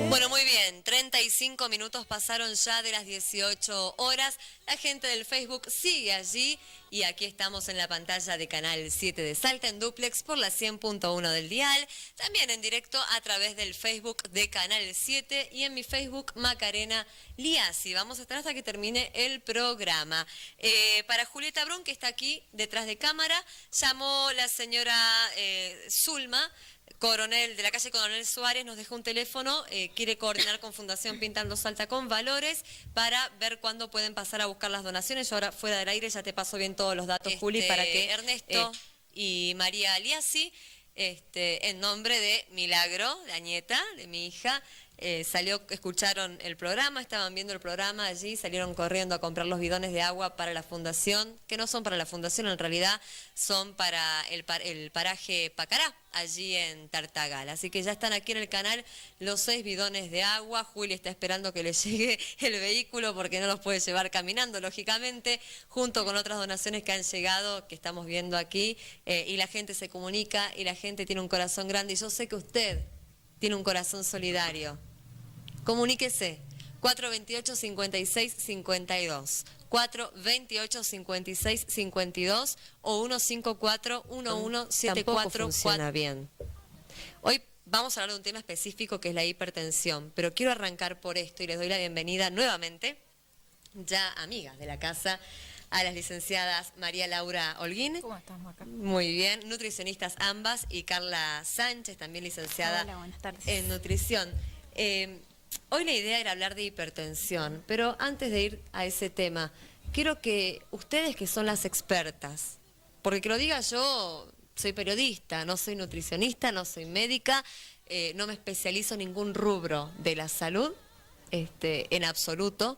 Bueno, muy bien, 35 minutos pasaron ya de las 18 horas. La gente del Facebook sigue allí y aquí estamos en la pantalla de Canal 7 de Salta en dúplex por la 100.1 del dial. También en directo a través del Facebook de Canal 7 y en mi Facebook Macarena Liasi. Vamos a estar hasta que termine el programa. Para Julieta Brun, que está aquí detrás de cámara, llamó la señora Zulma Coronel, de la calle Coronel Suárez, nos dejó un teléfono, quiere coordinar con Fundación Pintando Salta con Valores para ver cuándo pueden pasar a buscar las donaciones. Yo ahora fuera del aire ya te paso bien todos los datos, Juli, para que Ernesto y María Liasi, en nombre de Milagro, la nieta de mi hija, escucharon el programa, estaban viendo el programa allí, salieron corriendo a comprar los bidones de agua para la fundación, que no son para la fundación, en realidad son para el paraje Pacará, allí en Tartagal. Así que ya están aquí en el canal los 6 bidones de agua. Juli está esperando que le llegue el vehículo porque no los puede llevar caminando, lógicamente, junto con otras donaciones que han llegado, que estamos viendo aquí, y la gente se comunica y la gente tiene un corazón grande, y yo sé que usted tiene un corazón solidario. Comuníquese, 428-5652, 428-5652 o 154-1174. Tampoco funciona bien. Hoy vamos a hablar de un tema específico que es la hipertensión, pero quiero arrancar por esto y les doy la bienvenida nuevamente, ya amigas de la casa, a las licenciadas María Laura Holguín. ¿Cómo estás, Maca? Muy bien, nutricionistas ambas, y Carla Sánchez, también licenciada buenas tardes. En nutrición. Hoy la idea era hablar de hipertensión, pero antes de ir a ese tema, quiero que ustedes, que son las expertas, porque que lo diga yo, soy periodista, no soy nutricionista, no soy médica, no me especializo en ningún rubro de la salud, en absoluto.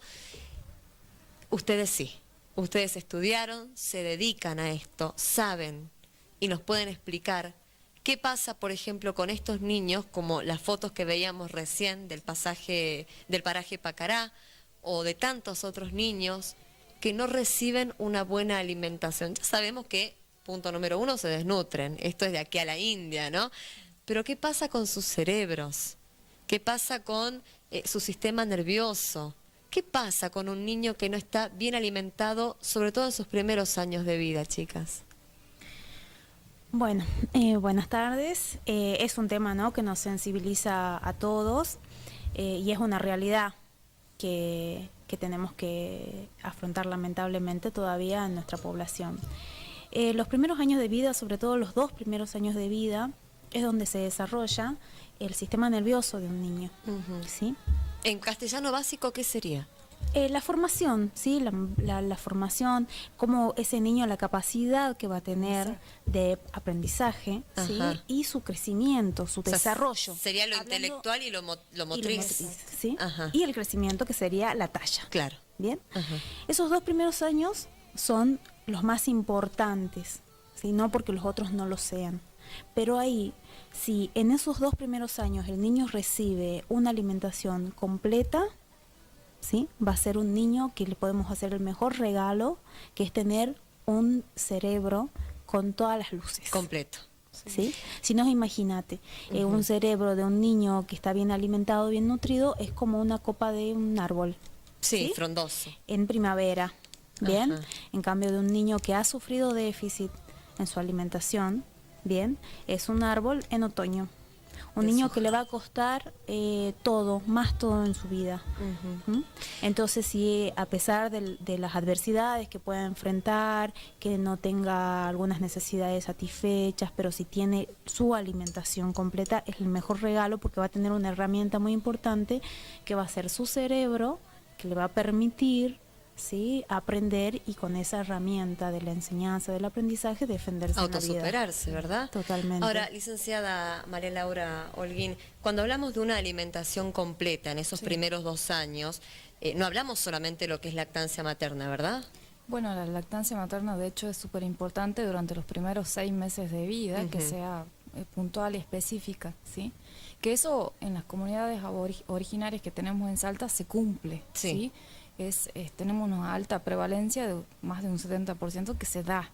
Ustedes sí. Ustedes estudiaron, se dedican a esto, saben y nos pueden explicar qué pasa, por ejemplo, con estos niños, como las fotos que veíamos recién del paraje Pacará, o de tantos otros niños que no reciben una buena alimentación. Ya sabemos que, punto número 1, se desnutren. Esto es de aquí a la India, ¿no? Pero ¿qué pasa con sus cerebros? ¿Qué pasa con su sistema nervioso? ¿Qué pasa con un niño que no está bien alimentado, sobre todo en sus primeros años de vida, chicas? Bueno, buenas tardes. Es un tema, ¿no?, que nos sensibiliza a todos y es una realidad que tenemos que afrontar lamentablemente todavía en nuestra población. Los primeros años de vida, sobre todo los 2 primeros años de vida, es donde se desarrolla el sistema nervioso de un niño, ¿sí? En castellano básico, ¿qué sería? La formación, ¿sí? La formación, como ese niño, la capacidad que va a tener de aprendizaje, ¿sí? Y su crecimiento, su desarrollo. Sería lo intelectual y lo motriz. ¿Sí? Y el crecimiento, que sería la talla. Claro. ¿Bien? Esos 2 primeros años son los más importantes, ¿sí? No porque los otros no lo sean. Pero ahí, si en esos 2 primeros años el niño recibe una alimentación completa, ¿sí?, va a ser un niño que le podemos hacer el mejor regalo, que es tener un cerebro con todas las luces. Completo. ¿Sí? Si no, imagínate, un cerebro de un niño que está bien alimentado, bien nutrido, es como una copa de un árbol. Sí, frondoso. En primavera, ¿bien? En cambio, de un niño que ha sufrido déficit en su alimentación, bien, es un árbol en otoño. Un niño que le va a costar todo, más todo en su vida. Entonces, si a pesar de las adversidades que pueda enfrentar, que no tenga algunas necesidades satisfechas, pero si tiene su alimentación completa, es el mejor regalo, porque va a tener una herramienta muy importante que va a ser su cerebro, que le va a permitir, ¿sí?, aprender, y con esa herramienta de la enseñanza, del aprendizaje, defenderse en la vida. Autosuperarse, ¿verdad? Totalmente. Ahora, licenciada María Laura Holguín, cuando hablamos de una alimentación completa en esos primeros 2 años, no hablamos solamente de lo que es lactancia materna, ¿verdad? Bueno, la lactancia materna de hecho es súper importante durante los primeros 6 meses de vida, que sea puntual y específica, ¿sí? Que eso en las comunidades originarias que tenemos en Salta se cumple, ¿sí? tenemos una alta prevalencia de más de un 70% que se da.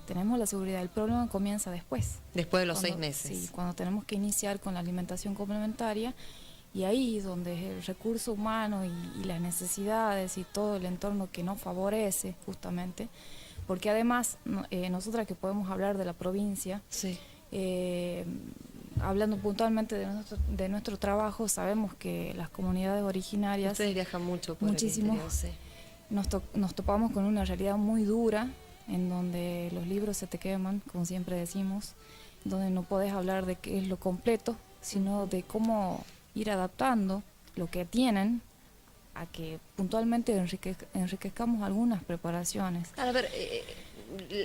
Tenemos la seguridad. El problema comienza después. Después de los 6 meses. Sí, cuando tenemos que iniciar con la alimentación complementaria, y ahí donde el recurso humano y las necesidades y todo el entorno que nos favorece justamente, porque además nosotras que podemos hablar de la provincia, sí. Hablando puntualmente de nuestro trabajo, sabemos que las comunidades originarias... Ustedes viajan mucho por muchísimo, el interior, sí. Nos topamos con una realidad muy dura, en donde los libros se te queman, como siempre decimos, donde no podés hablar de qué es lo completo, sino de cómo ir adaptando lo que tienen a que puntualmente enriquezcamos algunas preparaciones. A ver,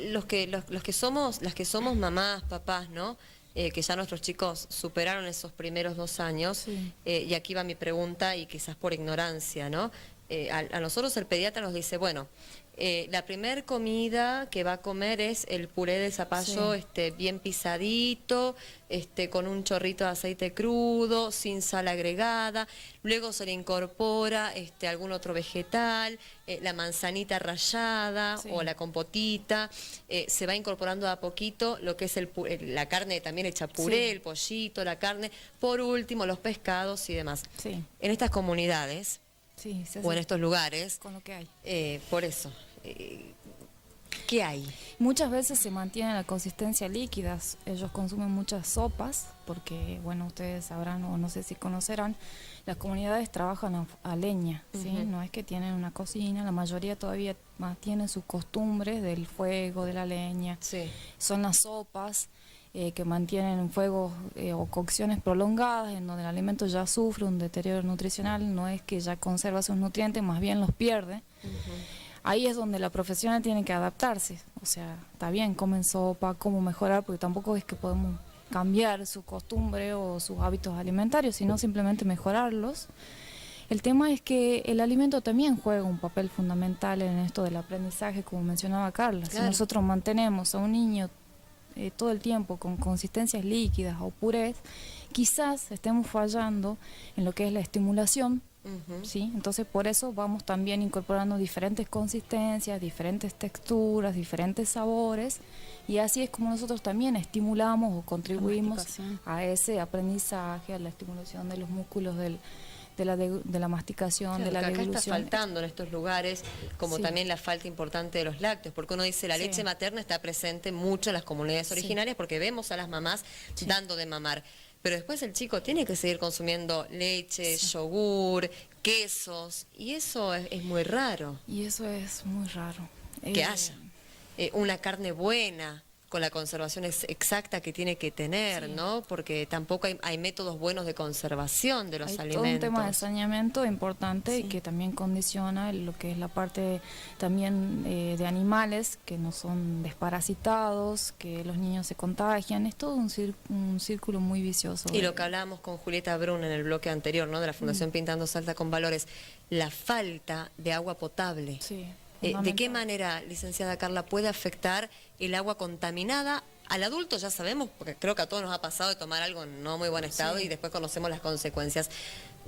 las que somos mamás, papás, ¿no? Que ya nuestros chicos superaron esos primeros 2 años, Sí. Y aquí va mi pregunta, y quizás por ignorancia, ¿no? A nosotros el pediatra nos dice, bueno, la primer comida que va a comer es el puré de zapallo, Sí. bien pisadito, con un chorrito de aceite crudo, sin sal agregada, luego se le incorpora algún otro vegetal, la manzanita rallada, Sí. o la compotita, se va incorporando a poquito lo que es la carne también hecha puré, Sí. el pollito, la carne, por último los pescados y demás. Sí, En estas comunidades, sí, se o en hace estos lugares, con lo que hay. por eso, ¿qué hay? Muchas veces se mantiene la consistencia líquida. Ellos consumen muchas sopas porque, bueno, ustedes sabrán o no sé si conocerán, las comunidades trabajan a leña, ¿sí? No es que tienen una cocina, la mayoría todavía mantienen sus costumbres del fuego, de la leña. Sí. Son las sopas que mantienen fuegos o cocciones prolongadas en donde el alimento ya sufre un deterioro nutricional, no es que ya conserva sus nutrientes, más bien los pierde. Ahí es donde la profesional tiene que adaptarse, o sea, está bien, comen sopa, cómo mejorar, porque tampoco es que podemos cambiar su costumbre o sus hábitos alimentarios, sino simplemente mejorarlos. El tema es que el alimento también juega un papel fundamental en esto del aprendizaje, como mencionaba Carla. Claro. Si nosotros mantenemos a un niño todo el tiempo con consistencias líquidas o purés, quizás estemos fallando en lo que es la estimulación. ¿Sí? Entonces por eso vamos también incorporando diferentes consistencias, diferentes texturas, diferentes sabores, y así es como nosotros también estimulamos o contribuimos a ese aprendizaje, a la estimulación de los músculos de la masticación, Claro, de la que acá deglución. está faltando en estos lugares, como Sí. también la falta importante de los lácteos, porque uno dice la Sí. leche materna está presente mucho en las comunidades Sí. originarias, porque vemos a las mamás dando de mamar. Pero después el chico tiene que seguir consumiendo leche, yogur, quesos, y eso es muy raro. Y eso es muy raro. Que haya una carne buena, con la conservación exacta que tiene que tener, Sí. ¿no? Porque tampoco hay métodos buenos de conservación de los Hay alimentos. todo un tema de saneamiento importante Sí. y que también condiciona lo que es la parte también de animales que no son desparasitados, que los niños se contagian. Es todo un círculo muy vicioso. Y lo que hablábamos con Julieta Brun en el bloque anterior, ¿no? De la Fundación Pintando Salta con Valores, la falta de agua potable. Sí, ¿De qué fundamental. manera, licenciada Carla, puede afectar el agua contaminada? Al adulto ya sabemos, porque creo que a todos nos ha pasado de tomar algo en no muy buen estado, Sí. y después conocemos las consecuencias.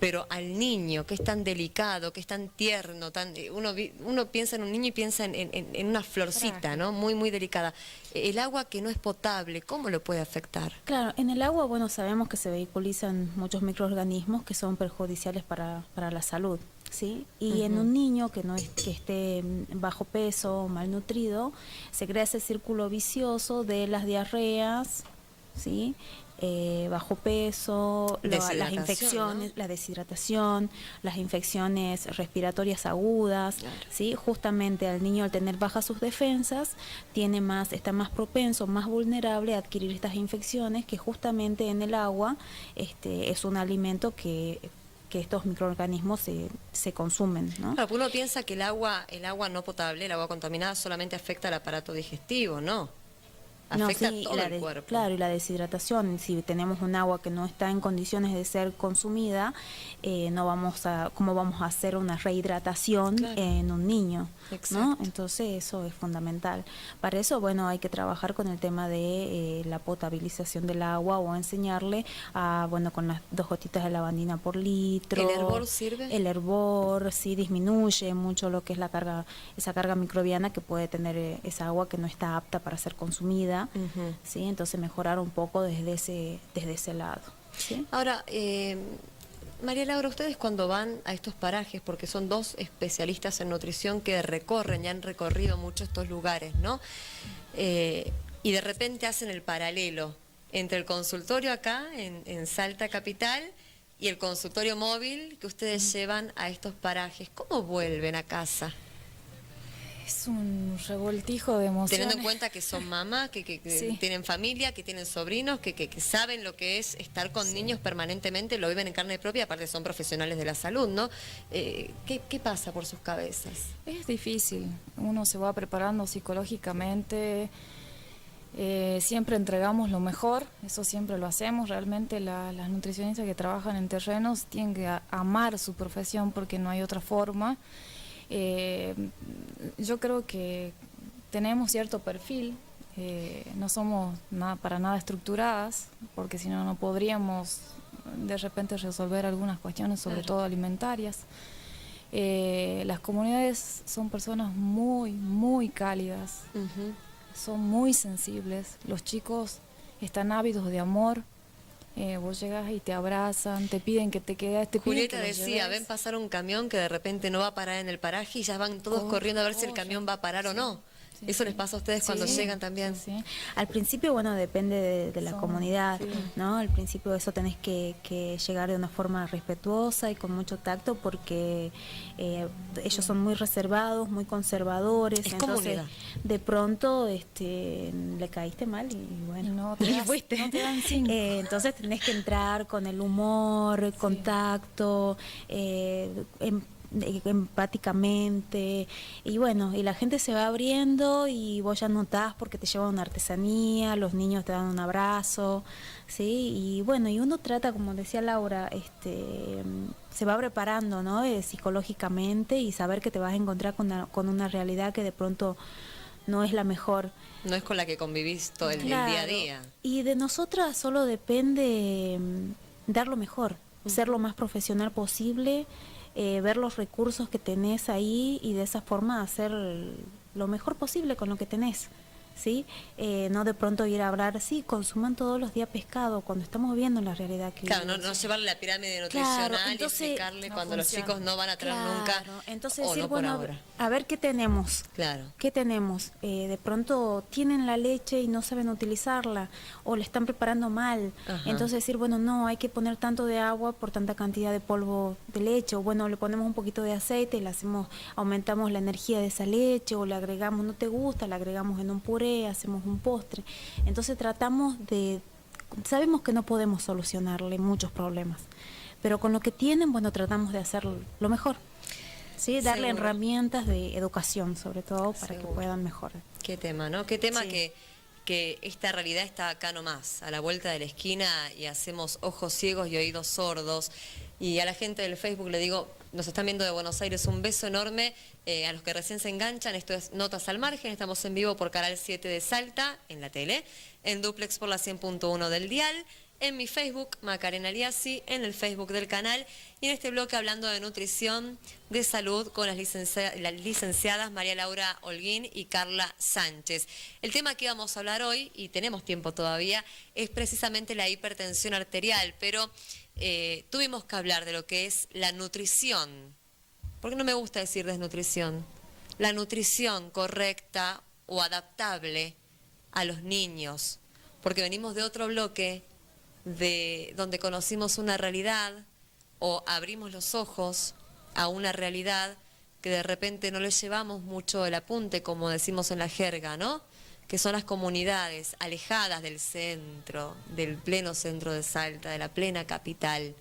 Pero al niño, que es tan delicado, que es tan tierno, uno piensa en un niño y piensa en una florcita, Frágil. ¿no? Muy, muy delicada. El agua que no es potable, ¿cómo lo puede afectar? Claro, en el agua, bueno, sabemos que se vehiculizan muchos microorganismos que son perjudiciales para la salud, ¿sí? Y en un niño que no es, que esté bajo peso o malnutrido, se crea ese círculo vicioso de las diarreas, ¿sí? Bajo peso, las Deshidratación, infecciones, ¿no? la deshidratación, las infecciones respiratorias agudas, Claro. ¿sí? Justamente al niño, al tener bajas sus defensas, está más propenso, más vulnerable a adquirir estas infecciones, que justamente en el agua es un alimento que estos microorganismos se consumen, ¿no? Claro, porque uno piensa que el agua no potable, el agua contaminada, solamente afecta al aparato digestivo, ¿no? afecta sí, a todo el cuerpo. Claro, y la deshidratación, si tenemos un agua que no está en condiciones de ser consumida, no vamos a, ¿cómo vamos a hacer una rehidratación Claro. en un niño? Exacto. ¿No? Entonces eso es fundamental. Para eso, bueno, hay que trabajar con el tema de la potabilización del agua o enseñarle a, bueno, con las 2 gotitas de lavandina por litro. ¿El hervor sirve? El hervor sí disminuye mucho lo que es la carga, esa carga microbiana que puede tener esa agua que no está apta para ser consumida. Ujú. ¿Sí? Entonces mejorar un poco desde ese lado. ¿Sí? Ahora, María Laura, ustedes cuando van a estos parajes, porque son 2 especialistas en nutrición que recorren y han recorrido mucho estos lugares, ¿no? Y de repente hacen el paralelo entre el consultorio acá, en Salta Capital, y el consultorio móvil que ustedes llevan a estos parajes. ¿Cómo vuelven a casa? Es un revoltijo de emociones. Teniendo en cuenta que son mamás, que Sí. tienen familia, que tienen sobrinos, que saben lo que es estar con niños permanentemente, lo viven en carne propia, aparte son profesionales de la salud, ¿no? ¿Qué pasa por sus cabezas? Es difícil, uno se va preparando psicológicamente, siempre entregamos lo mejor, eso siempre lo hacemos, realmente las nutricionistas que trabajan en terrenos tienen que amar su profesión porque no hay otra forma. Yo creo que tenemos cierto perfil, no somos para nada estructuradas, porque si no, no podríamos de repente resolver algunas cuestiones, sobre todo alimentarias. Las comunidades son personas muy, muy cálidas, Ujú. son muy sensibles, los chicos están ávidos de amor. Vos llegas y te abrazan, te piden que te quedes, te piden Julieta que los decía, lleves. ven pasar un camión que de repente no va a parar en el paraje y ya van todos corriendo a ver si el camión va a parar o no. Sí, ¿Eso sí. les pasa a ustedes cuando Sí, llegan también? sí, sí. Al principio, bueno, depende de la Son- comunidad, sí. ¿no? Al principio eso tenés que llegar de una forma respetuosa y con mucho tacto porque ellos son muy reservados, muy conservadores. Es entonces, comunidad. de pronto le caíste mal y bueno, No te y das- fuiste. no te dan 5. Entonces tenés que entrar con el humor, el contacto, empáticamente y bueno, y la gente se va abriendo y vos ya notás porque te llevan una artesanía, los niños te dan un abrazo, ¿sí? Y bueno, y uno trata, como decía Laura, se va preparando, ¿no? Psicológicamente y saber que te vas a encontrar con una realidad que de pronto no es la mejor. No es con la que convivís todo el día a Claro. día. Y de nosotras solo depende dar lo mejor, ser lo más profesional posible, ver los recursos que tenés ahí y de esa forma hacer lo mejor posible con lo que tenés. ¿Sí? No de pronto ir a hablar, sí, consuman todos los días pescado, cuando estamos viendo la realidad que Claro, vivimos. no llevarle la pirámide Claro, nutricional entonces, y explicarle no cuando los funciona. chicos no van a traer Claro, nunca. entonces o decir, no por bueno, ahora. a ver qué tenemos. Claro. ¿Qué tenemos? De pronto tienen la leche y no saben utilizarla o la están preparando mal. Ajá. Entonces decir, bueno, no, hay que poner tanto de agua por tanta cantidad de polvo de leche. O bueno, le ponemos un poquito de aceite y le hacemos, aumentamos la energía de esa leche o le agregamos, no te gusta, le agregamos en un puré, hacemos un postre. Entonces sabemos que no podemos solucionarle muchos problemas, pero con lo que tienen, bueno, tratamos de hacer lo mejor. Sí, darle Seguro. herramientas de educación, sobre todo, para Seguro. que puedan mejorar. Qué tema, ¿no? Qué tema Sí. que esta realidad está acá nomás, a la vuelta de la esquina, y hacemos ojos ciegos y oídos sordos. Y a la gente del Facebook le digo, nos están viendo de Buenos Aires, un beso enorme. A los que recién se enganchan, esto es Notas al Margen, estamos en vivo por Canal 7 de Salta, en la tele, en Duplex por la 100.1 del dial, en mi Facebook, Macarena Liasi, en el Facebook del canal, y en este bloque hablando de nutrición, de salud, con las licenciadas María Laura Holguín y Carla Sánchez. El tema que vamos a hablar hoy, y tenemos tiempo todavía, es precisamente la hipertensión arterial, pero tuvimos que hablar de lo que es la nutrición. Porque no me gusta decir desnutrición. La nutrición correcta o adaptable a los niños. Porque venimos de otro bloque de donde conocimos una realidad o abrimos los ojos a una realidad que de repente no le llevamos mucho el apunte, como decimos en la jerga, ¿no? Que son las comunidades alejadas del centro, del pleno centro de Salta, de la plena capital.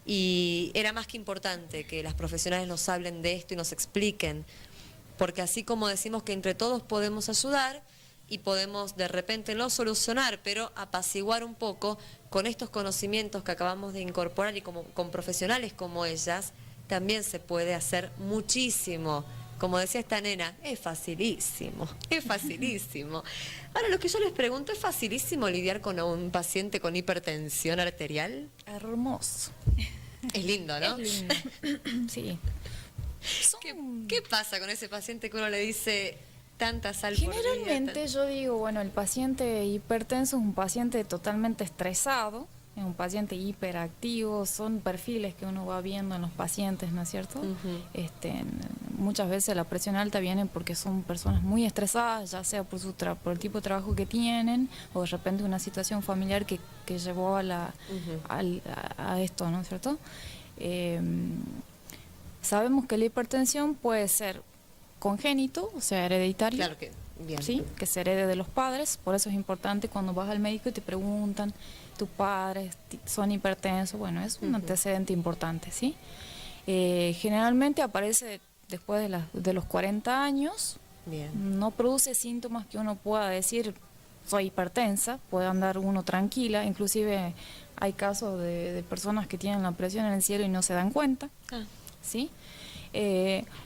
Y era más que importante que las profesionales nos hablen de esto y nos expliquen, porque así como decimos que entre todos podemos ayudar, y podemos de repente no solucionar, pero apaciguar un poco con estos conocimientos que acabamos de incorporar y como, con profesionales como ellas, también se puede hacer muchísimo. Como decía esta nena, es facilísimo, es facilísimo. Ahora, lo que yo les pregunto, ¿es facilísimo lidiar con un paciente con hipertensión arterial? Hermoso. Es lindo, ¿no? Es lindo. Sí. ¿Qué pasa con ese paciente que uno le dice tanta sal por día? Generalmente yo digo, bueno, el paciente hipertenso es un paciente totalmente estresado, es un paciente hiperactivo, son perfiles que uno va viendo en los pacientes, ¿no es cierto? Muchas veces la presión alta viene porque son personas muy estresadas, ya sea por por el tipo de trabajo que tienen o de repente una situación familiar que llevó a esto, ¿no es cierto? Sabemos que la hipertensión puede ser congénito, o sea, hereditario. Claro que, bien. Sí, que se herede de los padres, por eso es importante cuando vas al médico y te preguntan, ¿tus padres son hipertensos? Bueno, es un antecedente importante, ¿sí? Generalmente aparece después de los 40 años, Bien. no produce síntomas que uno pueda decir, soy hipertensa, puede andar uno tranquila, inclusive hay casos de personas que tienen la presión en el cielo y no se dan cuenta, ¿sí?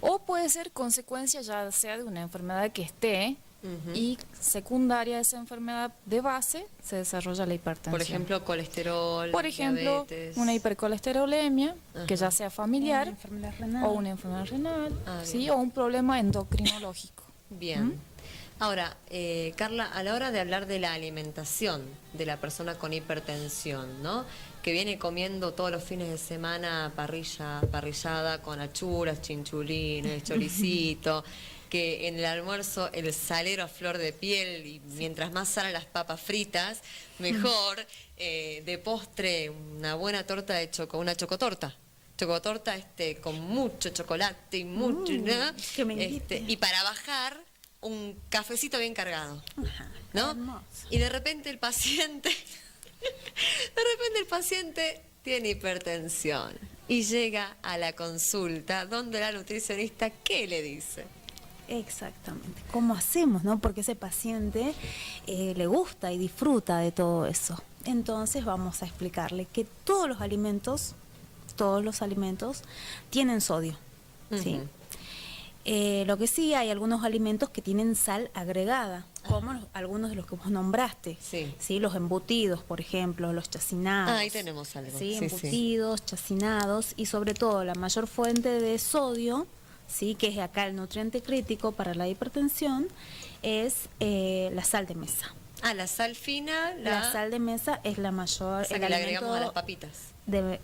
O puede ser consecuencia ya sea de una enfermedad que esté y secundaria a esa enfermedad de base se desarrolla la hipertensión. Por ejemplo, colesterol, Por ejemplo, diabetes. una hipercolesterolemia, que ya sea familiar, Una enfermedad renal. o una enfermedad renal, ¿sí? bien. O un problema endocrinológico. Bien. Ahora, Carla, a la hora de hablar de la alimentación de la persona con hipertensión, ¿no? Que viene comiendo todos los fines de semana parrillada con achuras, chinchulines, choricito, que en el almuerzo el salero a flor de piel y mientras más salen las papas fritas, mejor. De postre, una buena torta de una chocotorta. Chocotorta con mucho chocolate y mucho, ¿no? Que me invite. Y para bajar, un cafecito bien cargado, ¿no? Hermoso. Y de repente el paciente tiene hipertensión y llega a la consulta donde la nutricionista, ¿qué le dice? Exactamente. ¿Cómo hacemos, no? Porque ese paciente le gusta y disfruta de todo eso. Entonces vamos a explicarle que todos los alimentos tienen sodio, ¿sí? Lo que sí, hay algunos alimentos que tienen sal agregada, como algunos de los que vos nombraste, Sí. Los embutidos, por ejemplo, los chacinados. Ahí tenemos algo. Sí, Sí, embutidos, chacinados y sobre todo la mayor fuente de sodio, sí, que es acá el nutriente crítico para la hipertensión, es la sal de mesa. La sal fina, La sal de mesa es la mayor, que el le agregamos a las alimento papitas.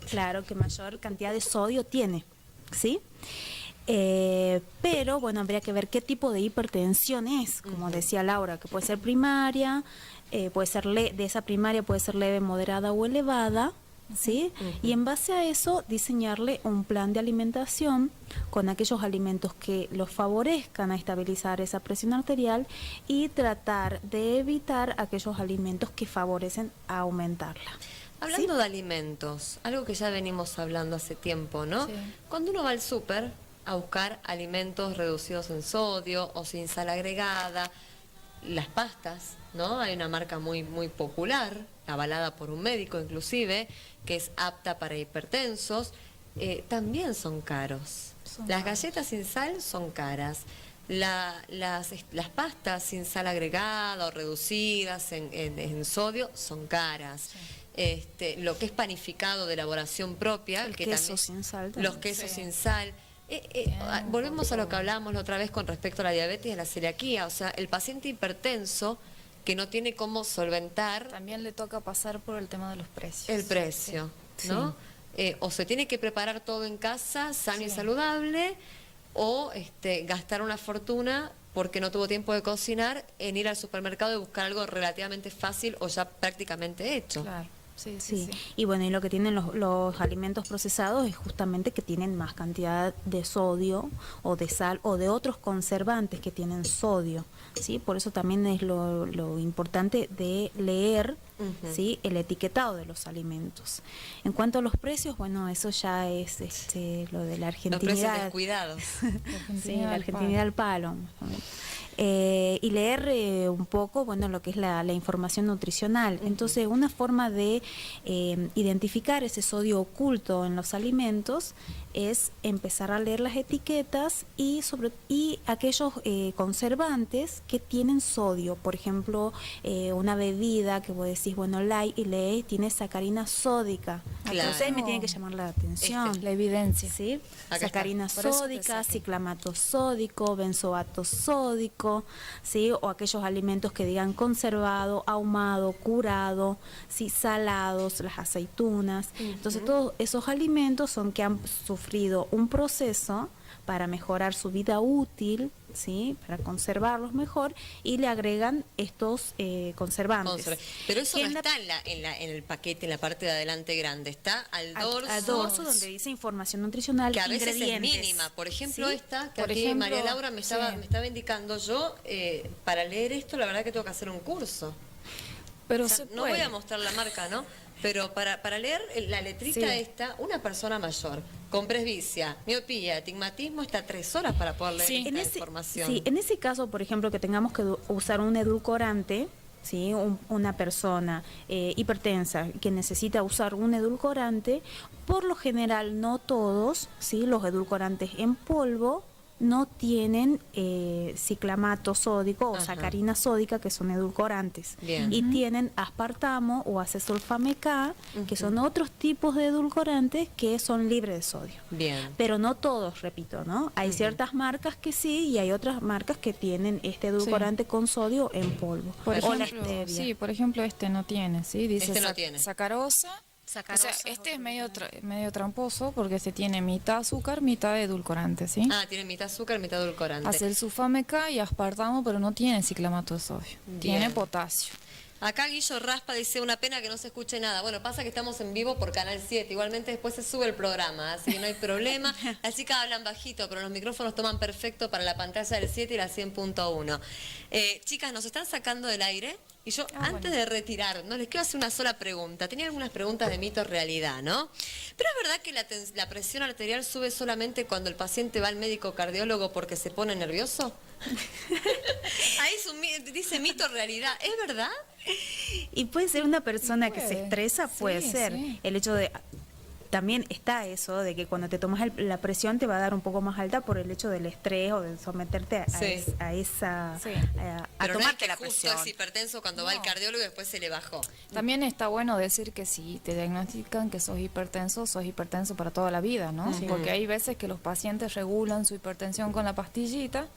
claro, que mayor cantidad de sodio tiene, ¿sí? Pero bueno, habría que ver qué tipo de hipertensión es, como decía Laura, que puede ser primaria, puede ser de esa primaria puede ser leve, moderada o elevada, ¿sí? Y en base a eso diseñarle un plan de alimentación con aquellos alimentos que los favorezcan a estabilizar esa presión arterial y tratar de evitar aquellos alimentos que favorecen a aumentarla. Hablando de alimentos, algo que ya venimos hablando hace tiempo, ¿no? Sí. Cuando uno va al súper a buscar alimentos reducidos en sodio o sin sal agregada, las pastas, ¿no? Hay una marca muy popular, avalada por un médico inclusive, que es apta para hipertensos, también son caros. Las galletas sin sal son caras. Las pastas sin sal agregada o reducidas en sodio son caras. Lo que es panificado de elaboración propia, El que queso también, sin sal los también. quesos sin sal. Volvemos a lo que hablábamos la otra vez con respecto a la diabetes y a la celiaquía. O sea, el paciente hipertenso que no tiene cómo solventar También le toca pasar por el tema de los precios. el precio, ¿no? O se tiene que preparar todo en casa, sano y saludable, o gastar una fortuna porque no tuvo tiempo de cocinar en ir al supermercado y buscar algo relativamente fácil o ya prácticamente hecho. Claro. Sí. Y bueno, y lo que tienen los alimentos procesados es justamente que tienen más cantidad de sodio o de sal o de otros conservantes que tienen sodio, ¿sí? Por eso también es lo importante de leer, ¿sí? El etiquetado de los alimentos. En cuanto a los precios, bueno, eso ya es lo de la Los precios argentinidad. descuidados. Sí, la argentinidad al palo. y leer un poco, bueno, lo que es la información nutricional. Entonces, una forma de identificar ese sodio oculto en los alimentos es empezar a leer las etiquetas y aquellos conservantes que tienen sodio. Por ejemplo, una bebida que vos decís, bueno, light, y lees, tiene sacarina sódica. Claro. Entonces me tiene que llamar la atención. La evidencia. ¿Sí? Acá Sacarina está. Por eso te sódica, saqué. ciclamato sódico, benzoato sódico, ¿sí? O aquellos alimentos que digan conservado, ahumado, curado, ¿sí? Salados, las aceitunas. Entonces todos esos alimentos son que han sufrido un proceso para mejorar su vida útil, ¿sí? Para conservarlos mejor, y le agregan estos conservantes. Pero eso Que no en la- está en el paquete, en la parte de adelante grande, está al dorso. al dorso, donde dice información nutricional, Que a veces es ingredientes. mínima. Por ejemplo, ¿Sí? esta, que Por aquí ejemplo, María Laura me estaba indicando, yo para leer esto la verdad que tengo que hacer un curso. Pero O sea, no voy a mostrar la marca, ¿no? Pero para leer la letrita Sí. esta, una persona mayor, con presbicia, miopía, astigmatismo, está 3 horas para poder leer Sí. esta información. Sí, en ese caso, por ejemplo, que tengamos que usar un edulcorante, ¿sí? Una persona hipertensa que necesita usar un edulcorante, por lo general no todos, ¿sí? Los edulcorantes en polvo no tienen ciclamato sódico o Ajá. sacarina sódica, que son edulcorantes. Bien. Y tienen aspartamo o acesulfame K, que son otros tipos de edulcorantes que son libres de sodio. Bien. Pero no todos, repito, ¿no? Hay ciertas marcas que sí y hay otras marcas que tienen este edulcorante con sodio en polvo. Por o la ejemplo, stevia. sí, por ejemplo, este no tiene, ¿sí? Dice Este no tiene. sacarosa. Sacarosa O sea, es este es otro medio tramposo porque este tiene mitad azúcar, mitad edulcorante, ¿sí? Ah, tiene mitad azúcar, mitad edulcorante. Acesulfame K y aspartamo, pero no tiene ciclamato de sodio. Bien. Tiene potasio. Acá Guillo Raspa dice, una pena que no se escuche nada. Bueno, pasa que estamos en vivo por Canal 7, igualmente después se sube el programa, así que no hay problema. Las chicas hablan bajito, pero los micrófonos toman perfecto para la pantalla del 7 y la 100.1. Chicas, ¿nos están sacando del aire? Y yo, antes de retirar, no les quiero hacer una sola pregunta. Tenía algunas preguntas de mito realidad, ¿no? Pero es verdad que la presión arterial sube solamente cuando el paciente va al médico cardiólogo porque se pone nervioso. Ahí dice mito realidad. ¿Es verdad? Y puede ser una persona que se Puede. estresa, puede Sí, ser. sí. El hecho de... También está eso de que cuando te tomas la presión te va a dar un poco más alta por el hecho del estrés o de someterte Sí. a esa... Sí. a Pero no es tomarte que la justo presión. es hipertenso cuando va al cardiólogo y después se le bajó. También está bueno decir que si te diagnostican que sos hipertenso para toda la vida, ¿no? Sí. Porque hay veces que los pacientes regulan su hipertensión con la pastillita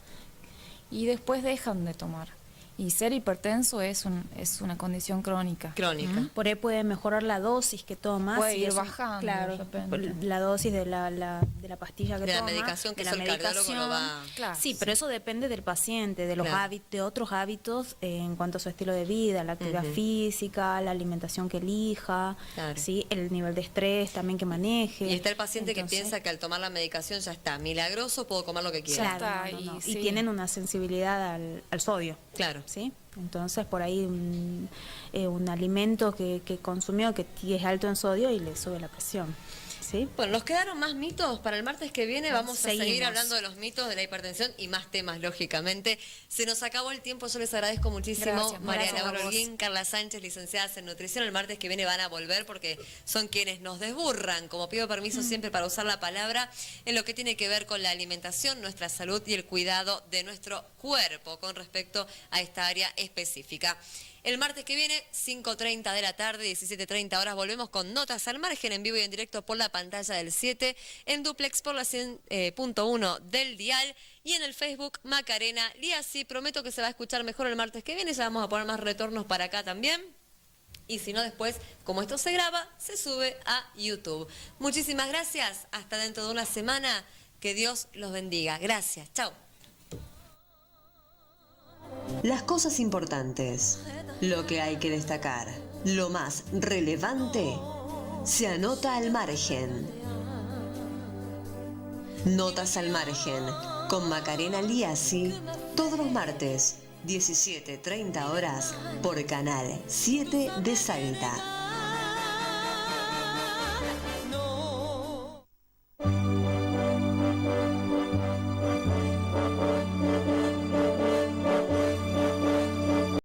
y después dejan de tomar. Y ser hipertenso es una condición crónica. Crónica. Por ahí puede mejorar la dosis que tomas. Puede y ir eso, bajando, claro, de repente. la dosis de la pastilla que De la tomas. medicación que de eso la el cardiólogo lo va... Claro, Sí, pero eso depende del paciente, de los Claro. de otros hábitos en cuanto a su estilo de vida, la actividad física, la alimentación que elija, Claro. sí, el nivel de estrés también que maneje. Y está el paciente que Entonces, piensa que al tomar la medicación ya está milagroso, puedo comer lo que quiera. claro, está, no. y Y sí. tienen una sensibilidad al sodio. Claro. ¿Sí? Entonces por ahí un alimento que consumió que es alto en sodio y le sube la presión. ¿Sí? Bueno, nos quedaron más mitos. Para el martes que viene vamos a seguir Seguimos. hablando de los mitos de la hipertensión y más temas, lógicamente. Se nos acabó el tiempo, yo les agradezco muchísimo. Gracias, María gracias a Laura vos. Holguín, Carla Sánchez, licenciadas en nutrición. El martes que viene van a volver porque son quienes nos desburran, como pido permiso siempre para usar la palabra, en lo que tiene que ver con la alimentación, nuestra salud y el cuidado de nuestro cuerpo con respecto a esta área específica. El martes que viene, 5:30 de la tarde, 17:30 horas, volvemos con Notas al Margen en vivo y en directo por la pantalla del 7, en duplex por la 100.1 del dial y en el Facebook Macarena Liasi. Prometo que se va a escuchar mejor el martes que viene, ya vamos a poner más retornos para acá también. Y si no, después, como esto se graba, se sube a YouTube. Muchísimas gracias, hasta dentro de una semana, que Dios los bendiga. Gracias, chao. Las cosas importantes, lo que hay que destacar, lo más relevante, se anota al margen. Notas al margen, con Macarena Liasi, todos los martes, 17:30 horas, por Canal 7 de Salta.